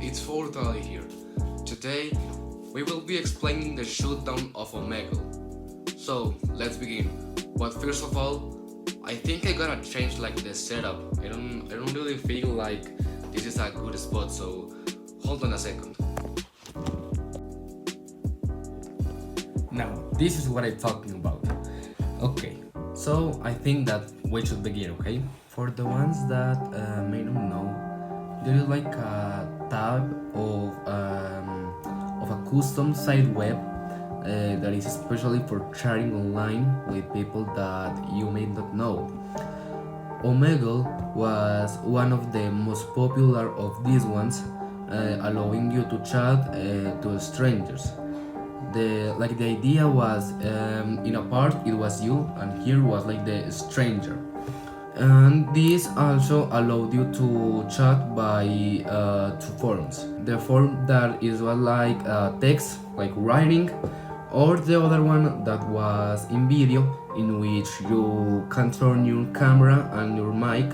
it's 4:30 here. Today, we will be explaining the shutdown of Omegle. So, let's begin. But first of all, I think I gotta change like the setup. I don't really feel like this is a good spot, so hold on a second. Now, this is what I'm talking about. Okay, so I think that we should begin, okay? For the ones that may not know, there is like a tab of a custom site web that is especially for chatting online with people that you may not know. Omegle was one of the most popular of these ones, allowing you to chat to strangers. The idea was in a part it was you and here was like the stranger, and this also allowed you to chat by two forms. The form that is was like text, like writing, or the other one that was in video, in which you can turn your camera and your mic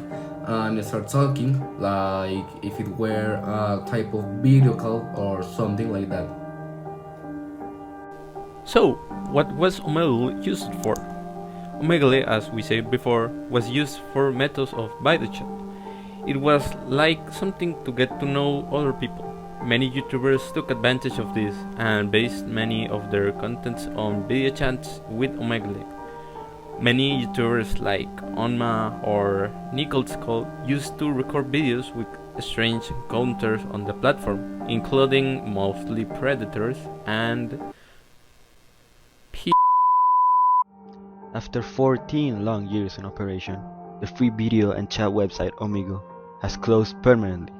and start talking like if it were a type of video call or something like that. So, what was Omegle used for? Omegle, as we said before, was used for methods of video chat. It was like something to get to know other people. Many YouTubers took advantage of this and based many of their contents on video chats with Omegle. Many YouTubers like Onma or Nichols Cole used to record videos with strange encounters on the platform, including mostly predators and After 14 long years in operation, the free video and chat website Omegle has closed permanently.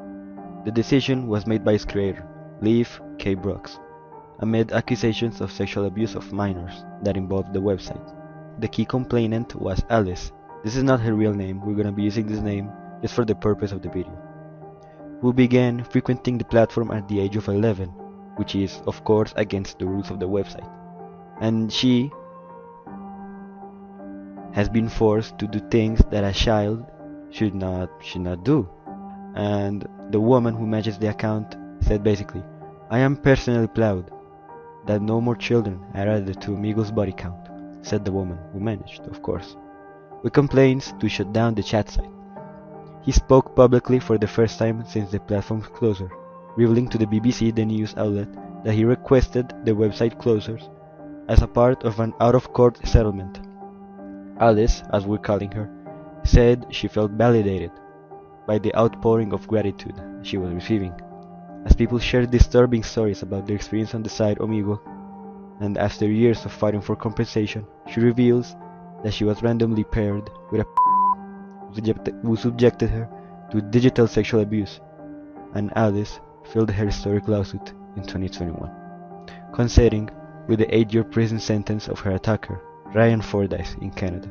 The decision was made by its creator, Leif K. Brooks, amid accusations of sexual abuse of minors that involved the website. The key complainant was Alice. This is not her real name, we're gonna be using this name just for the purpose of the video, who began frequenting the platform at the age of 11, which is, of course, against the rules of the website. And she has been forced to do things that a child should not do. And the woman who manages the account said basically, "I am personally proud that no more children are added to Omegle's body count," said the woman who managed, of course, with complaints to shut down the chat site. He spoke publicly for the first time since the platform's closure, revealing to the BBC, the news outlet, that he requested the website closures as a part of an out-of-court settlement. Alice, as we're calling her, said she felt validated by the outpouring of gratitude she was receiving, as people shared disturbing stories about their experience on the site Omegle, and after years of fighting for compensation, she reveals that she was randomly paired with a who subjected her to digital sexual abuse, and Alice filed her historic lawsuit in 2021, coinciding with the 8-year prison sentence of her attacker, Ryan Fordyce, in Canada.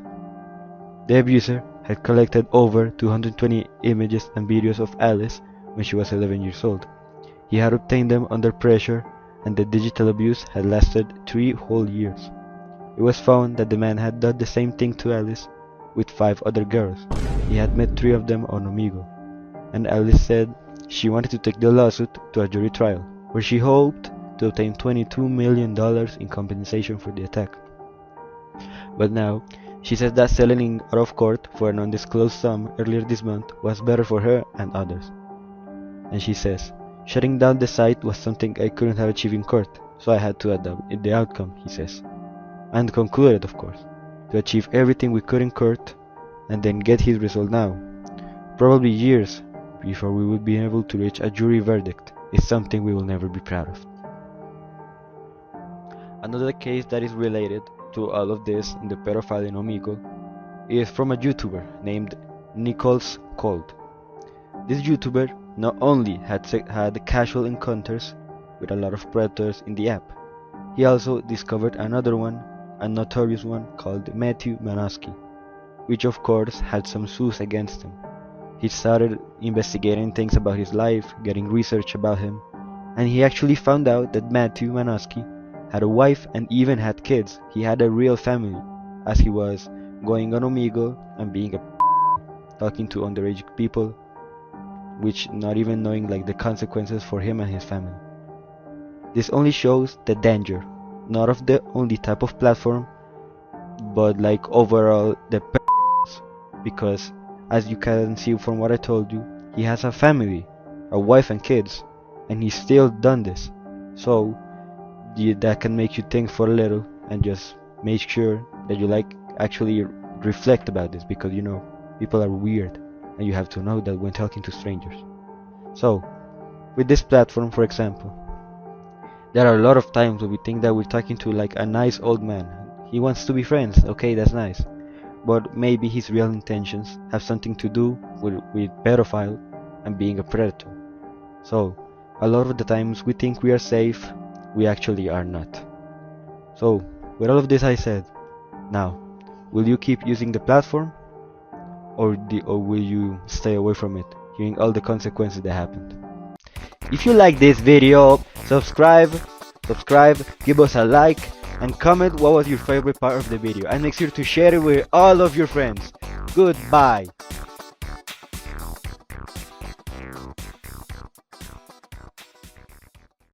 The abuser had collected over 220 images and videos of Alice when she was 11 years old. He had obtained them under pressure, and the digital abuse had lasted 3 whole years. It was found that the man had done the same thing to Alice with 5 other girls. He had met 3 of them on Omegle, and Alice said she wanted to take the lawsuit to a jury trial, where she hoped to obtain $22 million in compensation for the attack. But now, she says that settling out of court for an undisclosed sum earlier this month was better for her and others. And she says, "Shutting down the site was something I couldn't have achieved in court, so I had to adapt the outcome," he says. And concluded, of course, to achieve everything we could in court and then get his result now, probably years before we would be able to reach a jury verdict, is something we will never be proud of. Another case that is related to all of this in the pedophile in Omegle is from a YouTuber named Nichols Cold. This YouTuber not only had casual encounters with a lot of predators in the app, he also discovered another one, a notorious one called Matthew Manoski, which of course had some suits against him. He started investigating things about his life, getting research about him, and he actually found out that Matthew Manoski had a wife and even had kids. He had a real family, as he was going on Omegle and being a talking to underage people which not even knowing like the consequences for him and his family. This only shows the danger, not of the only type of platform, but like overall the because as you can see from what I told you, he has a family, a wife and kids, and he's still done this. So that can make you think for a little and just make sure that you like actually reflect about this, because you know people are weird and you have to know that when talking to strangers. So with this platform, for example, there are a lot of times when we think that we're talking to like a nice old man. He wants to be friends, okay, that's nice, but maybe his real intentions have something to do with pedophile and being a predator. So a lot of the times we think we are safe, we actually are not. So with all of this I said, now will you keep using the platform, or will you stay away from it, hearing all the consequences that happened? If you like this video, subscribe, give us a like, and comment what was your favorite part of the video, and make sure to share it with all of your friends. Goodbye.